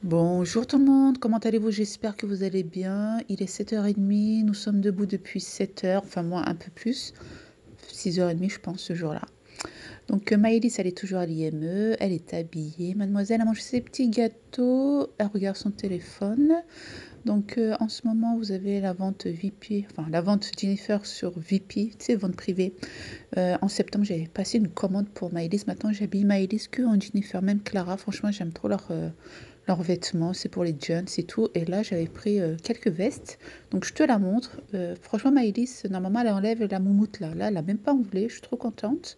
Bonjour tout le monde, comment allez-vous? J'espère que vous allez bien. Il est 7h30, nous sommes debout depuis 7h, enfin moi un peu plus, 6h30 je pense ce jour-là. Donc Maëlys elle est toujours à l'IME, elle est habillée, mademoiselle a mangé ses petits gâteaux, elle regarde son téléphone. Donc en ce moment vous avez la vente VP, enfin la vente Jennifer sur VP, tu sais, vente privée. En septembre j'avais passé une commande pour Maëlys, maintenant j'habille Maëlys que en Jennifer, même Clara, franchement j'aime trop leurs vêtements, c'est pour les jeunes, c'est tout. Et là, j'avais pris quelques vestes. Donc, je te la montre. Franchement, Maëlys, normalement, elle enlève la moumoute là. Là, elle n'a même pas enlevé. Je suis trop contente.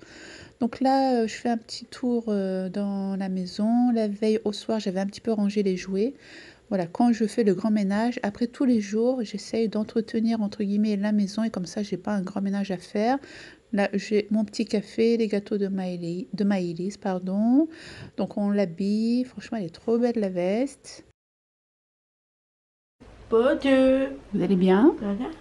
Donc là, je fais un petit tour dans la maison. La veille au soir, j'avais un petit peu rangé les jouets. Voilà, quand je fais le grand ménage, après tous les jours, j'essaye d'entretenir entre guillemets la maison et comme ça, j'ai pas un grand ménage à faire. Là, j'ai mon petit café, les gâteaux de Maëlys, pardon. Donc on l'habille. Franchement, elle est trop belle la veste. Bonjour. Vous allez bien? Voilà.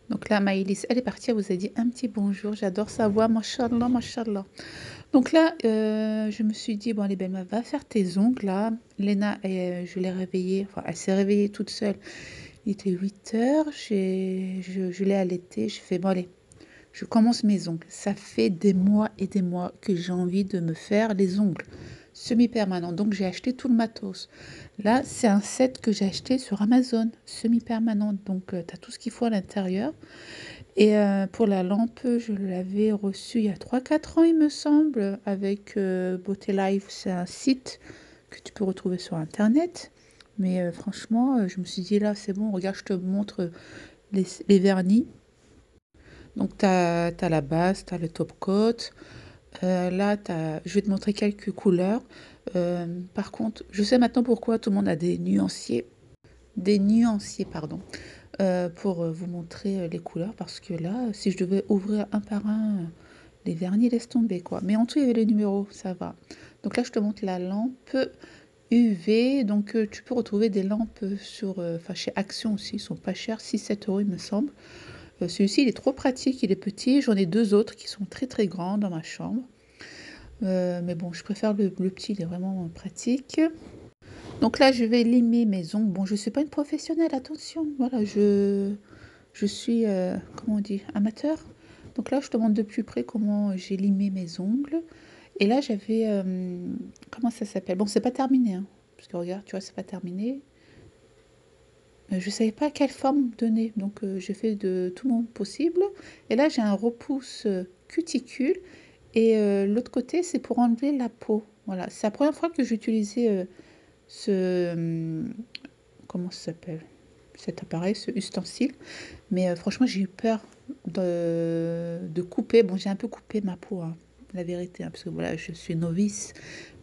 Donc là, Maëlys, elle est partie, elle vous a dit un petit bonjour. J'adore sa voix, mashallah, mashallah. Donc là, je me suis dit, bon, allez, ben, va faire tes ongles là. Léna, je l'ai réveillée, enfin, elle s'est réveillée toute seule. Il était 8h, je l'ai allaitée. J'ai fait, bon, allez, je commence mes ongles. Ça fait des mois et des mois que j'ai envie de me faire les ongles semi-permanents. Donc j'ai acheté tout le matos. Là, c'est un set que j'ai acheté sur Amazon, semi-permanent. Donc tu as tout ce qu'il faut à l'intérieur. Et pour la lampe, je l'avais reçue il y a 3 4 ans, il me semble, avec Beauté Life. C'est un site que tu peux retrouver sur Internet. Mais franchement, je me suis dit là, c'est bon, regarde, je te montre les vernis. Donc, tu as la base, tu as le top coat. Là, je vais te montrer quelques couleurs. Par contre, je sais maintenant pourquoi tout le monde a des nuanciers, pardon, pour vous montrer les couleurs. Parce que là, si je devais ouvrir un par un les vernis, laisse tomber quoi. Mais en tout, il y avait les numéros, ça va. Donc là, je te montre la lampe UV. Donc, tu peux retrouver des lampes enfin, chez Action aussi. Ils sont pas chers, 6 7 euros, il me semble. Celui-ci, il est trop pratique, il est petit. J'en ai deux autres qui sont très très grands dans ma chambre. Mais bon, je préfère le petit, il est vraiment pratique. Donc là, je vais limer mes ongles. Bon, je ne suis pas une professionnelle, attention. Voilà, je suis, comment on dit, amateur. Donc là, je te montre de plus près comment j'ai limé mes ongles. Et là, j'avais, comment ça s'appelle? Bon, c'est pas terminé, hein, parce que regarde, tu vois, c'est pas terminé. Je ne savais pas quelle forme donner, donc j'ai fait de tout mon possible. Et là, j'ai un repousse cuticule. Et l'autre côté, c'est pour enlever la peau. Voilà, c'est la première fois que j'utilisais comment ça s'appelle? Cet appareil, ce ustensile. Mais franchement, j'ai eu peur de couper. Bon, j'ai un peu coupé ma peau, hein, la vérité, hein, parce que voilà, je suis novice.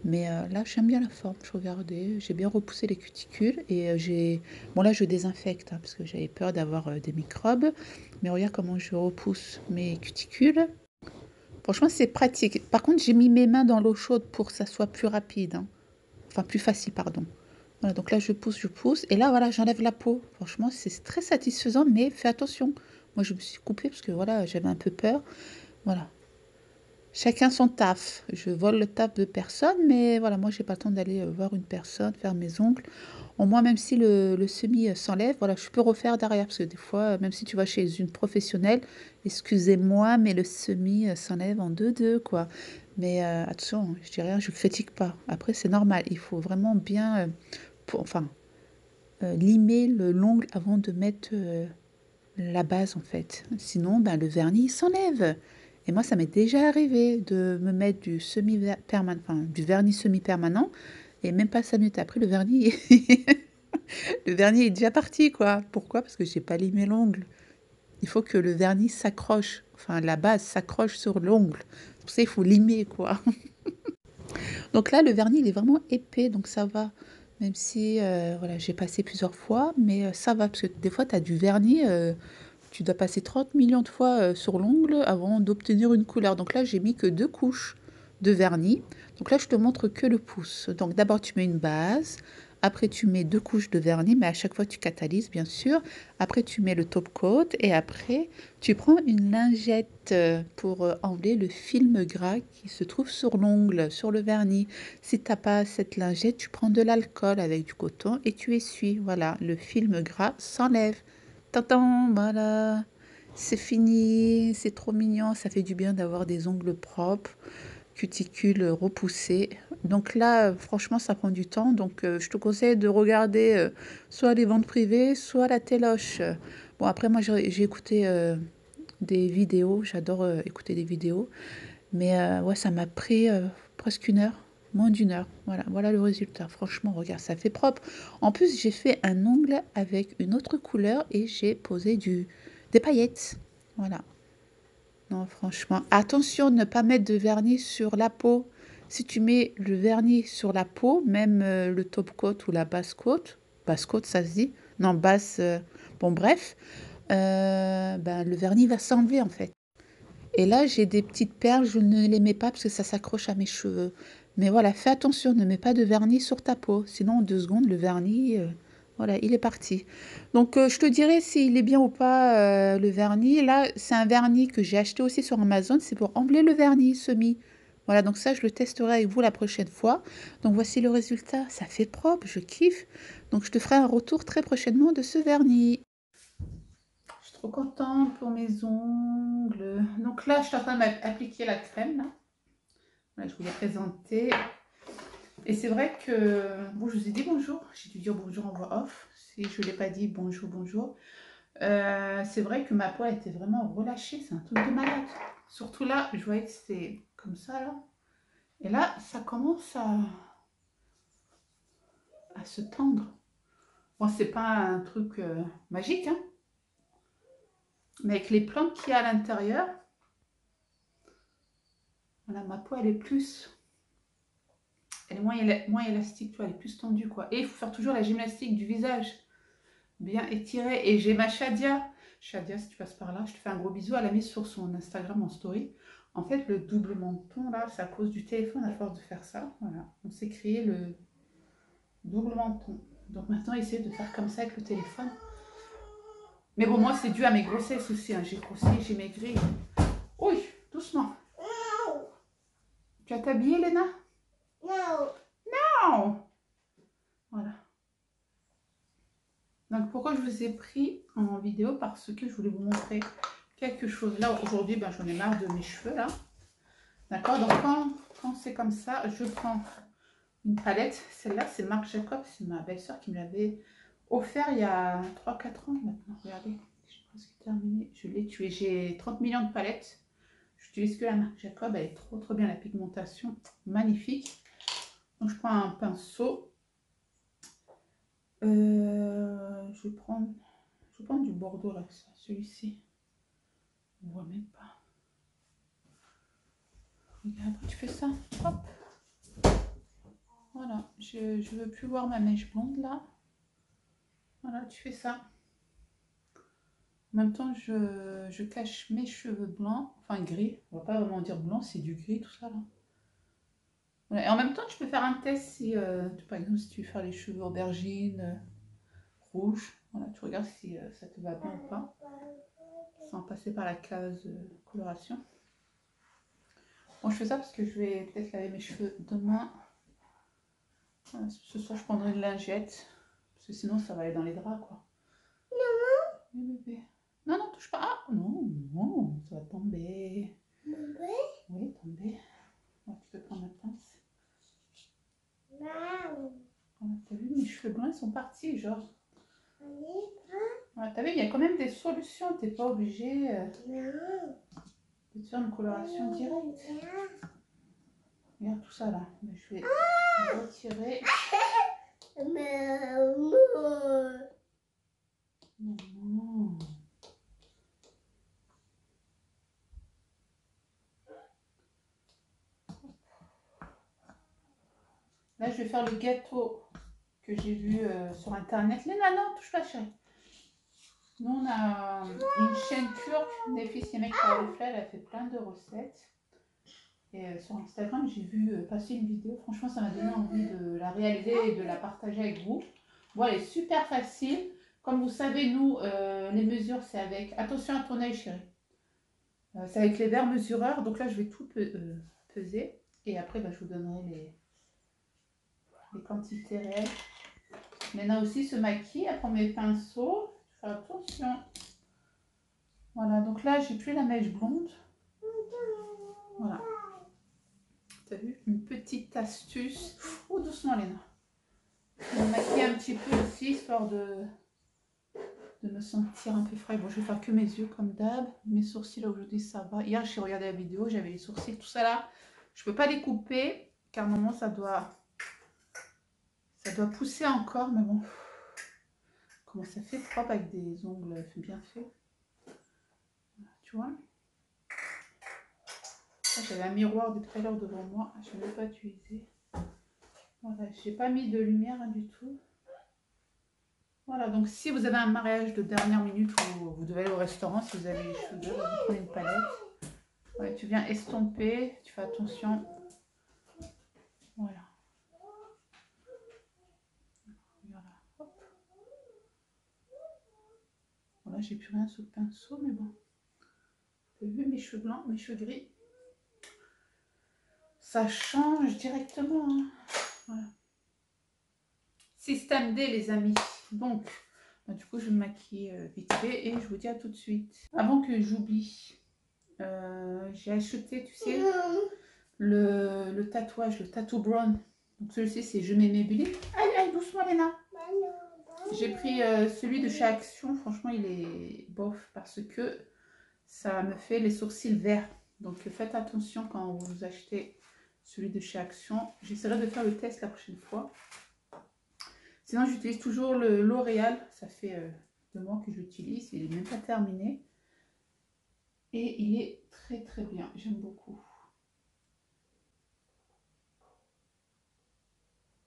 Mais là, j'aime bien la forme. Je regardais, j'ai bien repoussé les cuticules et bon, là, je désinfecte hein, parce que j'avais peur d'avoir des microbes. Mais regarde comment je repousse mes cuticules. Franchement, c'est pratique. Par contre, j'ai mis mes mains dans l'eau chaude pour que ça soit plus rapide, hein. Enfin, plus facile, pardon. Voilà, donc là, je pousse, je pousse. Et là, voilà, j'enlève la peau. Franchement, c'est très satisfaisant, mais fais attention. Moi, je me suis coupée parce que voilà, j'avais un peu peur. Voilà. Chacun son taf. Je vole le taf de personne, mais voilà, moi, j'ai pas le temps d'aller voir une personne, faire mes ongles. Au moins, même si le semi s'enlève, voilà, je peux refaire derrière. Parce que des fois, même si tu vas chez une professionnelle, excusez-moi, mais le semi s'enlève en deux, quoi. Mais attention, je dis rien, je ne critique pas. Après, c'est normal. Il faut vraiment bien, enfin, limer l'ongle avant de mettre la base, en fait. Sinon, ben, le vernis il s'enlève. Et moi, ça m'est déjà arrivé de me mettre du semi-permanent, enfin, du vernis semi-permanent. Et même pas 5 minutes après, le vernis, le vernis est déjà parti, quoi. Pourquoi? Parce que j'ai pas limé l'ongle. Il faut que le vernis s'accroche, enfin la base s'accroche sur l'ongle. Pour ça, il faut limer, quoi. Donc là, le vernis, il est vraiment épais, donc ça va. Même si, voilà, j'ai passé plusieurs fois, mais ça va. Parce que des fois, tu as du vernis, tu dois passer 30 millions de fois sur l'ongle avant d'obtenir une couleur. Donc là, j'ai mis que 2 couches de vernis. Donc là, je te montre que le pouce. Donc d'abord, tu mets une base, Après, tu mets 2 couches de vernis, mais à chaque fois, tu catalyses, bien sûr. Après, tu mets le top coat et après, tu prends une lingette pour enlever le film gras qui se trouve sur l'ongle, sur le vernis. Si tu n'as pas cette lingette, tu prends de l'alcool avec du coton et tu essuies. Voilà, le film gras s'enlève. T'entends, voilà. C'est fini, c'est trop mignon, ça fait du bien d'avoir des ongles propres, cuticules repoussées. Donc là, franchement, ça prend du temps. Donc je te conseille de regarder soit les ventes privées, soit la téloche. Bon, après, moi, j'ai écouté des vidéos. J'adore écouter des vidéos. Mais ouais, ça m'a pris presque une heure, moins d'une heure. Voilà, voilà le résultat. Franchement, regarde, ça fait propre. En plus, j'ai fait un ongle avec une autre couleur et j'ai posé des paillettes. Voilà. Non, franchement. Attention, ne pas mettre de vernis sur la peau. Si tu mets le vernis sur la peau, même le top coat ou la basse coat, ça se dit. Non, basse. Bon, bref, ben, le vernis va s'enlever en fait. Et là, j'ai des petites perles, je ne les mets pas parce que ça s'accroche à mes cheveux. Mais voilà, fais attention, ne mets pas de vernis sur ta peau. Sinon, en 2 secondes, le vernis, voilà, il est parti. Donc, je te dirai s'il est bien ou pas, le vernis. Là, c'est un vernis que j'ai acheté aussi sur Amazon. C'est pour enlever le vernis semi. Voilà, donc ça, je le testerai avec vous la prochaine fois. Donc, voici le résultat. Ça fait propre, je kiffe. Donc, je te ferai un retour très prochainement de ce vernis. Je suis trop contente pour mes ongles. Donc là, je suis en train d'appliquer la crème. Là. Voilà, je vous l'ai présentée. Et c'est vrai que... Bon, je vous ai dit bonjour. J'ai dû dire bonjour en voix off. Si je ne l'ai pas dit, bonjour, bonjour. C'est vrai que ma peau a été vraiment relâchée. C'est un truc de malade. Surtout là, je voyais que c'était comme ça, là. Et là, ça commence à se tendre. Bon, c'est pas un truc magique, hein. Mais avec les plantes qu'il y a à l'intérieur, voilà, ma peau, elle est plus... Elle est moins élastique, tu vois, elle est plus tendue, quoi. Et il faut faire toujours la gymnastique du visage. Bien étiré. Et j'ai ma Shadia. Shadia, si tu passes par là, je te fais un gros bisou. Elle a mis sur son Instagram en story. En fait, le double menton, là, c'est à cause du téléphone, à force de faire ça. Voilà. On s'est créé le double menton. Donc maintenant, essayer de faire comme ça avec le téléphone. Mais bon, moi, c'est dû à mes grossesses aussi. Hein. J'ai grossi, j'ai maigri. Oui, doucement. Tu as t'habillé, Léna? Non. Non. Voilà. Donc pourquoi je vous ai pris en vidéo? Parce que je voulais vous montrer quelque chose. Là, aujourd'hui, ben, j'en ai marre de mes cheveux, là. D'accord? Donc quand c'est comme ça, je prends une palette. Celle-là, c'est Marc Jacob. C'est ma belle-sœur qui me l'avait offert il y a 3-4 ans maintenant. Regardez, j'ai presque terminé. Je l'ai tué. J'ai 30 millions de palettes. J'utilise que la Marc Jacob. Elle est trop trop bien. La pigmentation, magnifique. Donc je prends un pinceau. Je vais prendre du Bordeaux là, celui-ci. On voit même pas. Regarde, tu fais ça. Hop. Voilà. Je veux plus voir ma mèche blonde là. Voilà, tu fais ça. En même temps, je cache mes cheveux blancs, enfin gris. On va pas vraiment dire blanc, c'est du gris tout ça là. Voilà. Et en même temps, tu peux faire un test si, par exemple, si tu veux faire les cheveux aubergines, rouges. Voilà, tu regardes si ça te va bien ou pas. Sans passer par la case coloration. Bon, je fais ça parce que je vais peut-être laver mes cheveux demain. Voilà, ce soir, je prendrai une lingette. Parce que sinon, ça va aller dans les draps, quoi. Non. Oui, bébé. Non, non, touche pas. Ah, non, non, ça va tomber. Tomber? Oui, tomber. Ouais, tu peux prendre la pince. Non. Voilà, t'as vu, mes cheveux blancs, ils sont partis, genre. Ouais, t'as vu, il y a quand même des solutions. T'es pas obligé de te faire une coloration directe. Regarde tout ça, là. Mais je vais retirer. Non. Là, je vais faire le gâteau que j'ai vu sur internet. Léna, non, touche pas, chérie. Nous, on a une chaîne turque, des filles, c'est mec par le fleur, elle a fait plein de recettes. Et sur Instagram, j'ai vu passer une vidéo. Franchement, ça m'a donné envie de la réaliser et de la partager avec vous. Bon, elle est super facile. Comme vous savez, nous, les mesures, c'est avec... Attention à ton œil, chérie. C'est avec les verres mesureurs. Donc là, je vais tout peser. Et après, bah, je vous donnerai les quantités réelles. Léna aussi se maquille. Elle prend mes pinceaux. Fais attention. Voilà, donc là, j'ai plus la mèche blonde. Voilà. T'as vu? Une petite astuce. Oh, doucement, Léna. Je vais me maquiller un petit peu aussi, histoire de me sentir un peu frais. Bon, je vais faire que mes yeux, comme d'hab. Mes sourcils, là, aujourd'hui, ça va. Hier, j'ai regardé la vidéo, j'avais les sourcils, tout ça, là. Je peux pas les couper, car normalement, ça doit pousser encore, mais bon. Comment ça fait propre avec des ongles bien faits. Tu vois? J'avais un miroir de tout à l'heure devant moi, je ne l'ai pas utilisé. Voilà, j'ai pas mis de lumière hein, du tout. Voilà, donc si vous avez un mariage de dernière minute ou vous devez aller au restaurant, si vous avez les cheveux bleus, vous prenez une palette. Ouais, tu viens estomper, tu fais attention. Voilà. Voilà, hop. Voilà, j'ai plus rien sous le pinceau, mais bon. Vous avez vu mes cheveux blancs, mes cheveux gris. Ça change directement. Hein. Voilà. Système D, les amis. Donc, bah, du coup, je me maquille vite fait et je vous dis à tout de suite. Avant que j'oublie, j'ai acheté, tu sais, le tatouage, le tattoo brown. Donc, celui-ci, c'est Je m'aimais Billy. Aïe, aïe, doucement, Léna. J'ai pris celui de chez Action. Franchement, il est bof parce que ça me fait les sourcils verts. Donc, faites attention quand vous achetez celui de chez Action. J'essaierai de faire le test la prochaine fois. Sinon, j'utilise toujours le L'Oréal. Ça fait 2 mois que j'utilise. Il n'est même pas terminé. Et il est très très bien. J'aime beaucoup.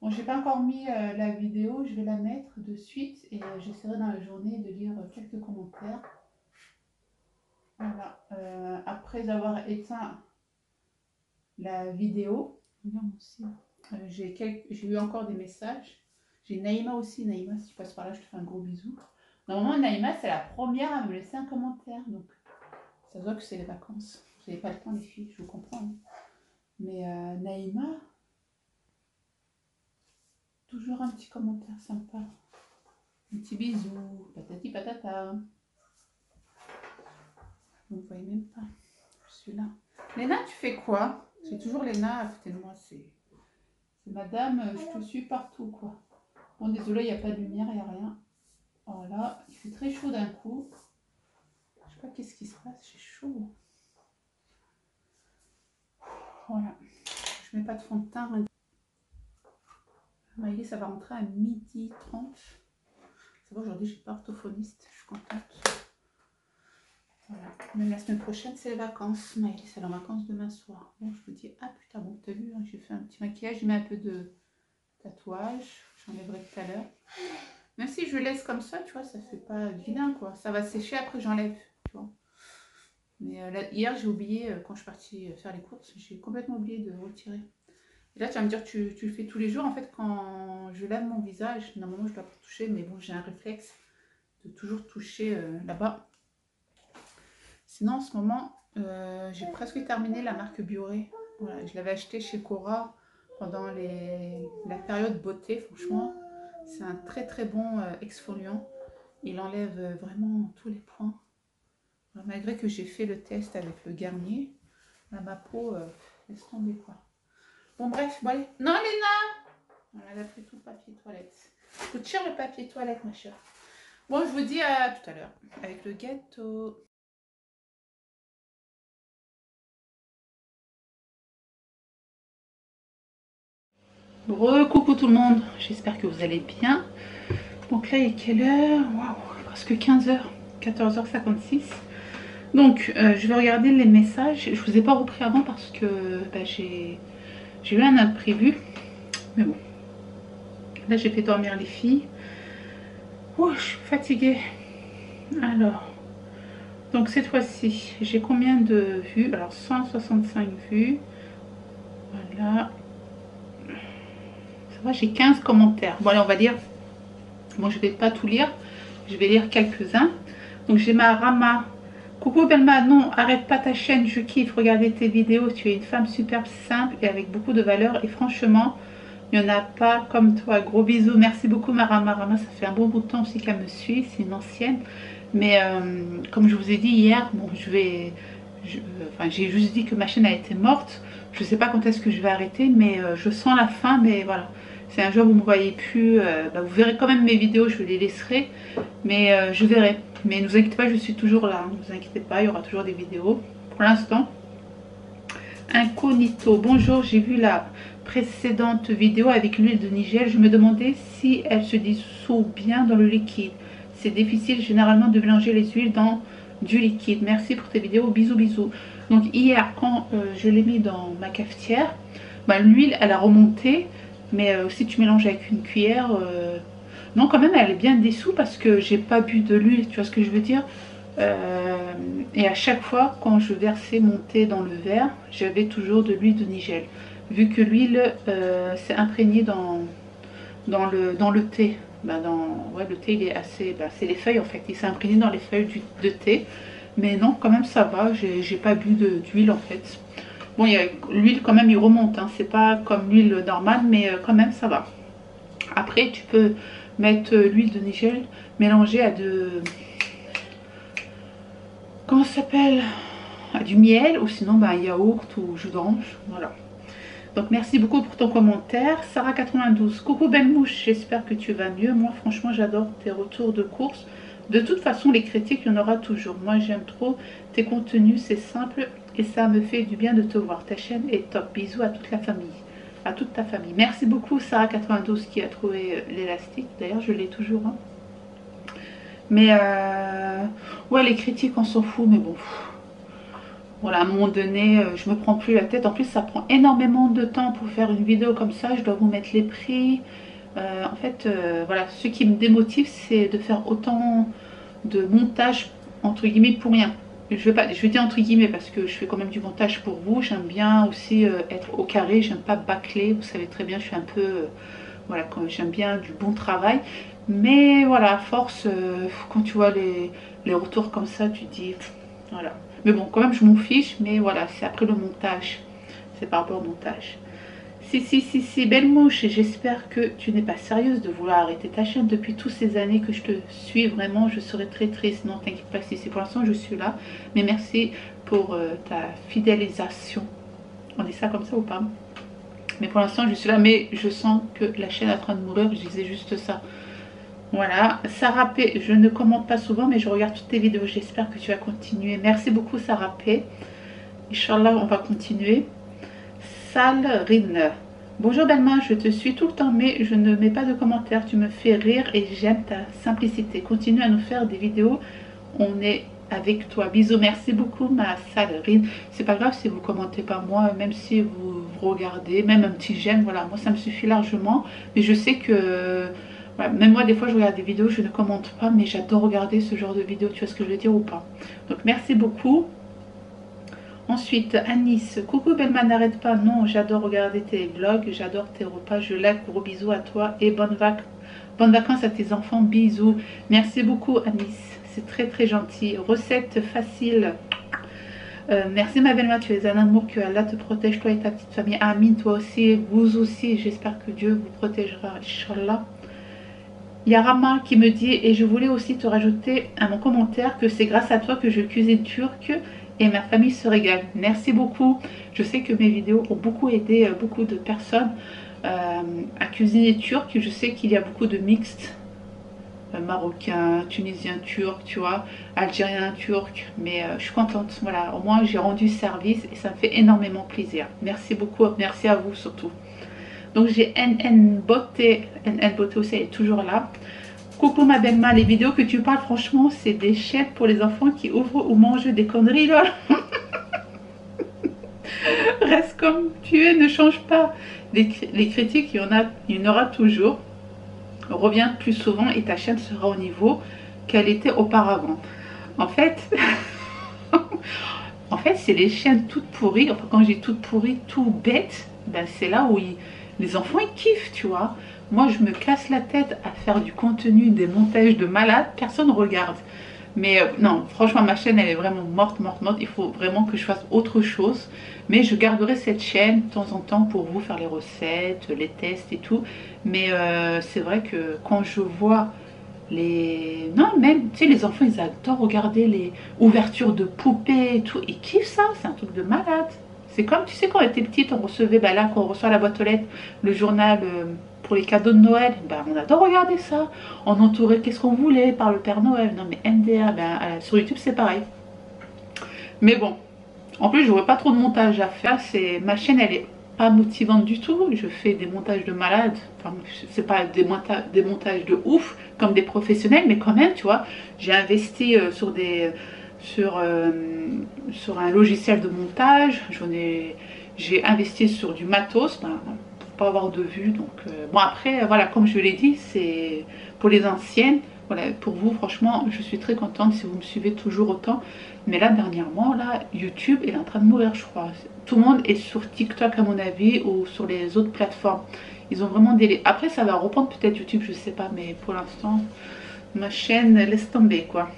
Bon, j'ai pas encore mis la vidéo. Je vais la mettre de suite. Et j'essaierai dans la journée de lire quelques commentaires. Voilà. Après avoir éteint la vidéo, j'ai eu encore des messages. J'ai Naïma aussi. Naïma, si tu passes par là, je te fais un gros bisou. Normalement, Naïma, c'est la première à me laisser un commentaire. Donc, ça se voit que c'est les vacances. Vous n'avez pas le temps, les filles, je vous comprends. Hein. Mais Naïma, toujours un petit commentaire sympa. Un petit bisou, patati patata. Vous ne voyez même pas. Je suis là. Léna, tu fais quoi? C'est toujours Léna à côté de moi. C'est madame, je te suis partout, quoi. Bon, désolé, il n'y a pas de lumière, il n'y a rien. Voilà, il fait très chaud d'un coup. Je sais pas qu'est-ce qui se passe, j'ai chaud. Voilà. Je mets pas de fond de teint. Maïli, ça va rentrer à 12h30. Ça va, aujourd'hui, je suis pas orthophoniste. Je suis contente. Voilà. Même la semaine prochaine, c'est les vacances. Maïli, c'est en vacances demain soir. Bon, je vous dis, ah putain, bon, t'as vu, hein, j'ai fait un petit maquillage. J'ai mis un peu de tatouage. J'enlèverai tout à l'heure. Même si je laisse comme ça, tu vois, ça fait pas vilain, quoi. Ça va sécher, après j'enlève, tu vois. Mais là, hier, j'ai oublié, quand je suis partie faire les courses, j'ai complètement oublié de retirer. Et là, tu vas me dire, tu le fais tous les jours. En fait, quand je lave mon visage, normalement, je dois pas toucher, mais bon, j'ai un réflexe de toujours toucher là-bas. Sinon, en ce moment, j'ai presque terminé la marque Bioré. Voilà, je l'avais acheté chez Cora pendant la période beauté, franchement. C'est un très très bon exfoliant. Il enlève vraiment tous les points. Alors, malgré que j'ai fait le test avec le Garnier, là, ma peau laisse tomber quoi. Bon bref, bon allez. Non Léna, voilà, elle a pris tout le papier toilette. Je vous tire le papier toilette ma chère. Bon, je vous dis à tout à l'heure avec le gâteau. Coucou tout le monde, j'espère que vous allez bien. Donc là il est quelle heure? Waouh, presque 15h, 14h56. Donc je vais regarder les messages. Je vous ai pas repris avant parce que bah, j'ai eu un imprévu. Mais bon, là j'ai fait dormir les filles. Oh, je suis fatiguée. Alors, donc cette fois-ci, j'ai combien de vues? Alors 165 vues, Voilà. Ça va, j'ai 15 commentaires. Bon, allez, on va lire. Bon, je vais pas tout lire. Je vais lire quelques-uns. Donc, j'ai ma Rama. Coucou Belma, non, arrête pas ta chaîne, je kiffe regarder tes vidéos. Tu es une femme super simple et avec beaucoup de valeur. Et franchement, il n'y en a pas comme toi. Gros bisous. Merci beaucoup, ma Rama. Rama, ça fait un bon bout de temps aussi qu'elle me suit. C'est une ancienne. Mais comme je vous ai dit hier, bon, enfin, j'ai juste dit que ma chaîne a été morte. Je ne sais pas quand est-ce que je vais arrêter, mais je sens la fin. Mais voilà, c'est un jour où vous ne me voyez plus. Bah, vous verrez quand même mes vidéos, je les laisserai. Mais je verrai. Mais ne vous inquiétez pas, je suis toujours là. Ne vous inquiétez pas, il y aura toujours des vidéos. Pour l'instant, Incognito. Bonjour, j'ai vu la précédente vidéo avec l'huile de Nigel. Je me demandais si elle se dissout bien dans le liquide. C'est difficile généralement de mélanger les huiles dans du liquide. Merci pour tes vidéos. Bisous, bisous. Donc hier, quand je l'ai mis dans ma cafetière, bah, l'huile, elle a remonté. Mais si tu mélanges avec une cuillère... non, quand même, elle est bien dissous parce que j'ai pas bu de l'huile. Tu vois ce que je veux dire? Et à chaque fois, quand je versais mon thé dans le verre, j'avais toujours de l'huile de Nigel. Vu que l'huile s'est imprégnée dans le thé. Bah ouais, le thé il est assez, bah, c'est les feuilles en fait, il s'est imprégné dans les feuilles de thé. Mais non, quand même ça va, j'ai pas bu d'huile en fait. Bon, l'huile quand même il remonte, hein. C'est pas comme l'huile normale, mais quand même ça va. Après tu peux mettre l'huile de Nigel mélangée à comment ça s'appelle, à du miel, ou sinon bah, un yaourt ou jus d'orange, voilà. Donc merci beaucoup pour ton commentaire. Sarah92, coucou belle mouche, j'espère que tu vas mieux. Moi franchement j'adore tes retours de course. De toute façon les critiques il y en aura toujours. Moi j'aime trop tes contenus, c'est simple et ça me fait du bien de te voir. Ta chaîne est top. Bisous à toute la famille, à toute ta famille. Merci beaucoup Sarah92 qui a trouvé l'élastique. D'ailleurs je l'ai toujours, hein. Mais ouais, les critiques on s'en fout, mais bon. Voilà, à un moment donné, je me prends plus la tête. En plus, ça prend énormément de temps pour faire une vidéo comme ça. Je dois vous mettre les prix. En fait, voilà, ce qui me démotive, c'est de faire autant de montage, entre guillemets, pour rien. Je vais dire entre guillemets parce que je fais quand même du montage pour vous. J'aime bien aussi être au carré. J'aime pas bâcler. Vous savez très bien, je suis un peu... voilà, j'aime bien du bon travail. Mais voilà, à force, quand tu vois les retours comme ça, tu te dis... voilà. Mais bon, quand même, je m'en fiche. Mais voilà, c'est après le montage. C'est par rapport au montage. Si, belle mouche. J'espère que tu n'es pas sérieuse de vouloir arrêter ta chaîne. Depuis toutes ces années que je te suis, vraiment, je serais très triste. Non, t'inquiète pas, si pour l'instant, je suis là. Mais merci pour ta fidélisation. On dit ça comme ça ou pas? Mais pour l'instant, je suis là. Mais je sens que la chaîne est en train de mourir. Je disais juste ça. Voilà, Sarah P, je ne commente pas souvent mais je regarde toutes tes vidéos, j'espère que tu vas continuer. Merci beaucoup Sarah P. Inch'Allah, on va continuer. Salrine, bonjour Belma, je te suis tout le temps mais je ne mets pas de commentaires, tu me fais rire et j'aime ta simplicité. Continue à nous faire des vidéos, on est avec toi. Bisous, merci beaucoup ma Salrine. C'est pas grave si vous commentez pas moi, même si vous regardez, même un petit j'aime, voilà, moi ça me suffit largement. Mais je sais que... voilà, même moi des fois je regarde des vidéos, je ne commente pas, mais j'adore regarder ce genre de vidéos, tu vois ce que je veux dire ou pas. Donc merci beaucoup. Ensuite Anis, coucou Belma, n'arrête pas, non j'adore regarder tes vlogs, j'adore tes repas, je like, gros bisous à toi et bonnes vacances à tes enfants, bisous. Merci beaucoup Anis, c'est très très gentil. Recette facile. Merci ma Belma, tu es un amour, que Allah te protège, toi et ta petite famille. Amin, toi aussi, vous aussi, j'espère que Dieu vous protégera, Inch'Allah. Il y a Rama qui me dit, et je voulais aussi te rajouter à mon commentaire que c'est grâce à toi que je cuisine turc et ma famille se régale. Merci beaucoup. Je sais que mes vidéos ont beaucoup aidé beaucoup de personnes à cuisiner turc. Je sais qu'il y a beaucoup de mixtes, marocains, tunisiens, turcs, tu vois, algériens, turcs. Mais je suis contente. Voilà, au moins j'ai rendu service et ça me fait énormément plaisir. Merci beaucoup. Merci à vous surtout. Donc j'ai NN Beauté aussi, elle est toujours là. Coucou ma Belma, les vidéos que tu parles franchement c'est des chaînes pour les enfants qui ouvrent ou mangent des conneries là. Reste comme tu es, ne change pas. Les critiques il y en aura toujours. Reviens plus souvent et ta chaîne sera au niveau qu'elle était auparavant. En fait, en fait c'est les chaînes toutes pourries, enfin quand j'ai toutes pourries, tout bête. ben, c'est là où les enfants ils kiffent, tu vois. Moi je me casse la tête à faire du contenu, des montages de malades, personne ne regarde. Mais non, franchement ma chaîne elle est vraiment morte, morte, morte. Il faut vraiment que je fasse autre chose. Mais je garderai cette chaîne de temps en temps pour vous faire les recettes, les tests et tout. Mais c'est vrai que quand je vois les... Non, même, tu sais, les enfants, ils adorent regarder les ouvertures de poupées et tout. Ils kiffent ça, c'est un truc de malade. C'est comme, tu sais, quand on était petite, on recevait, bah là, quand on reçoit la boîte aux lettres, le journal pour les cadeaux de Noël, bah, on adore regarder ça. On entourait qu'est-ce qu'on voulait par le Père Noël. Non, mais MDA, ben, sur YouTube, c'est pareil. Mais bon, en plus, je vois pas trop de montage à faire. C'est ma chaîne, elle est pas motivante du tout. Je fais des montages de malade. Enfin, c'est pas des montages de ouf comme des professionnels, mais quand même, tu vois, j'ai investi sur un logiciel de montage. J'ai investi sur du matos. Ben, pour pas avoir de vues. Donc, bon après, voilà, comme je l'ai dit, c'est pour les anciennes. Voilà, pour vous, franchement, je suis très contente si vous me suivez toujours autant. Mais là, dernièrement, là, YouTube est en train de mourir, je crois. Tout le monde est sur TikTok, à mon avis, ou sur les autres plateformes. Ils ont vraiment des... Après, ça va reprendre peut-être YouTube, je sais pas. Mais pour l'instant, ma chaîne laisse tomber, quoi.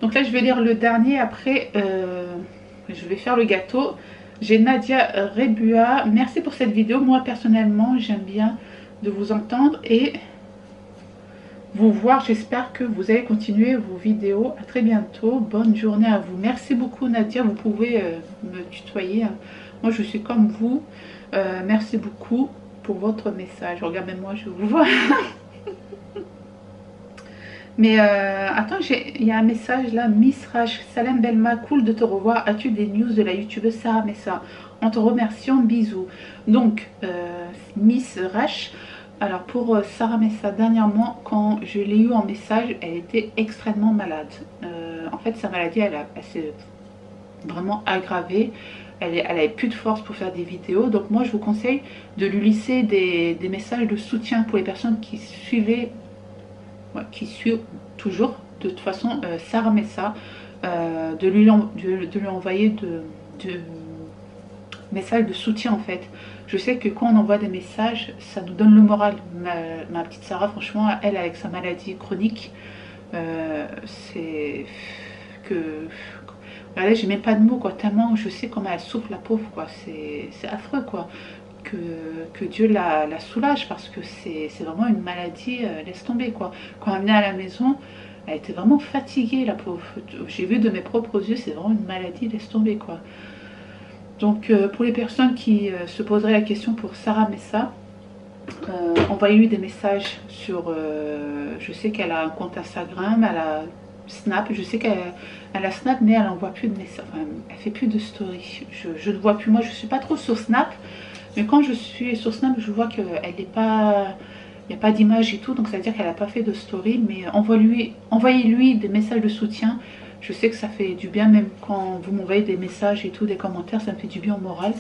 Donc là, je vais lire le dernier. Après, je vais faire le gâteau. J'ai Nadia Rebua. Merci pour cette vidéo. Moi, personnellement, j'aime bien de vous entendre et vous voir. J'espère que vous allez continuer vos vidéos. À très bientôt. Bonne journée à vous. Merci beaucoup Nadia. Vous pouvez me tutoyer, hein. Moi je suis comme vous. Merci beaucoup pour votre message. Regardez moi, je vous vois. Mais attends, il y a un message là. Miss Rach, Salem Belma, cool de te revoir. As-tu des news de la youtubeuse Sarah Messa? En te remerciant, bisous. Donc Miss Rach, alors pour Sarah Messa, dernièrement quand je l'ai eu en message, elle était extrêmement malade. En fait sa maladie elle s'est vraiment aggravée. Elle avait plus de force pour faire des vidéos. Donc moi je vous conseille de lui laisser des messages de soutien pour les personnes qui suivaient, ouais, qui suivent toujours de toute façon Sarah Messa, de lui envoyer de messages de soutien en fait. Je sais que quand on envoie des messages, ça nous donne le moral. Ma petite Sarah, franchement, elle avec sa maladie chronique, c'est que... Regardez, j'ai même pas de mots quoi, tellement je sais comment elle souffre la pauvre quoi, c'est affreux quoi. Que Dieu la soulage parce que c'est vraiment une maladie, laisse tomber quoi. Quand elle venait à la maison, elle était vraiment fatiguée la pauvre. J'ai vu de mes propres yeux, c'est vraiment une maladie, laisse tomber quoi. Donc pour les personnes qui se poseraient la question pour Sarah Messa, envoyez-lui des messages sur... je sais qu'elle a un compte Instagram, elle a Snap, je sais qu'elle a Snap mais elle n'envoie plus de messages, enfin, elle fait plus de story. Je ne vois plus, moi je suis pas trop sur Snap, mais quand je suis sur Snap je vois qu'elle n'est pas... Il n'y a pas d'image et tout, donc ça veut dire qu'elle n'a pas fait de story, mais envoyez-lui des messages de soutien. Je sais que ça fait du bien, même quand vous m'envoyez des messages et tout, des commentaires, ça me fait du bien au moral.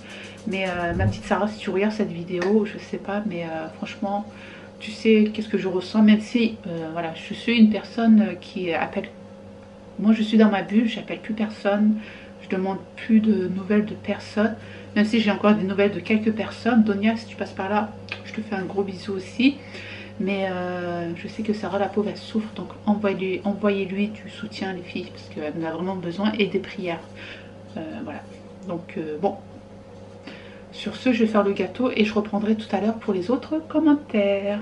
Mais ma petite Sarah, si tu regardes cette vidéo, je sais pas, mais franchement, tu sais qu'est-ce que je ressens, même si, voilà, je suis une personne qui appelle... Moi, je suis dans ma bulle, j'appelle plus personne, je demande plus de nouvelles de personne, même si j'ai encore des nouvelles de quelques personnes. Donia, si tu passes par là, je te fais un gros bisou aussi. Mais je sais que Sarah la pauvre elle souffre, donc envoyez-lui du soutien les filles parce qu'elle en a vraiment besoin et des prières. Voilà, donc bon, sur ce je vais faire le gâteau et je reprendrai tout à l'heure pour les autres commentaires.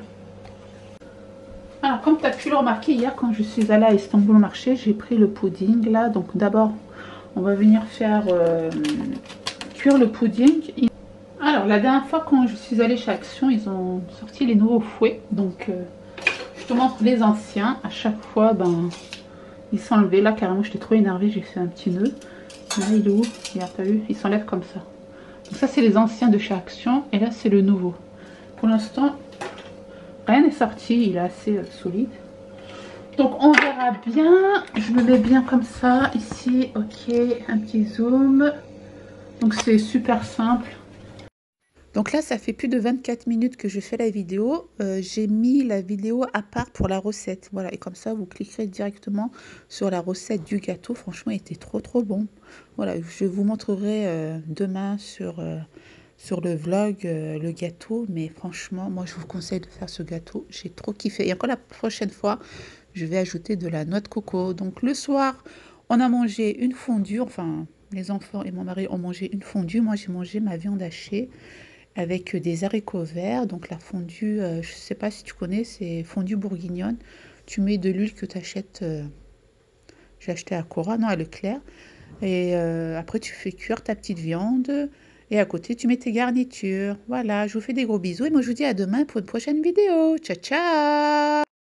Alors comme tu as pu le remarquer, hier quand je suis allée à Istanbul au marché, j'ai pris le pudding là. Donc d'abord on va venir faire cuire le pudding. Alors la dernière fois quand je suis allée chez Action, ils ont sorti les nouveaux fouets. Donc je te montre les anciens. À chaque fois, ben, ils s'enlevaient. Là carrément j'étais trop énervée, j'ai fait un petit nœud. Là il est où? Regarde, t'as vu? Il s'enlève comme ça. Donc ça c'est les anciens de chez Action. Et là c'est le nouveau. Pour l'instant, rien n'est sorti. Il est assez solide. Donc on verra bien. Je me mets bien comme ça. Ici, ok. Un petit zoom. Donc c'est super simple. Donc là, ça fait plus de 24 minutes que je fais la vidéo. J'ai mis la vidéo à part pour la recette. Voilà, et comme ça, vous cliquerez directement sur la recette du gâteau. Franchement, il était trop bon. Voilà, je vous montrerai demain sur sur le vlog le gâteau, mais franchement, moi je vous conseille de faire ce gâteau. J'ai trop kiffé. Et encore la prochaine fois, je vais ajouter de la noix de coco. Donc le soir, on a mangé une fondue, enfin les enfants et mon mari ont mangé une fondue. Moi j'ai mangé ma viande hachée avec des haricots verts. Donc la fondue, je ne sais pas si tu connais, c'est fondue bourguignonne. Tu mets de l'huile que tu achètes, j'ai acheté à Cora, non à Leclerc. Et après, tu fais cuire ta petite viande. Et à côté, tu mets tes garnitures. Voilà, je vous fais des gros bisous. Et moi, je vous dis à demain pour une prochaine vidéo. Ciao, ciao!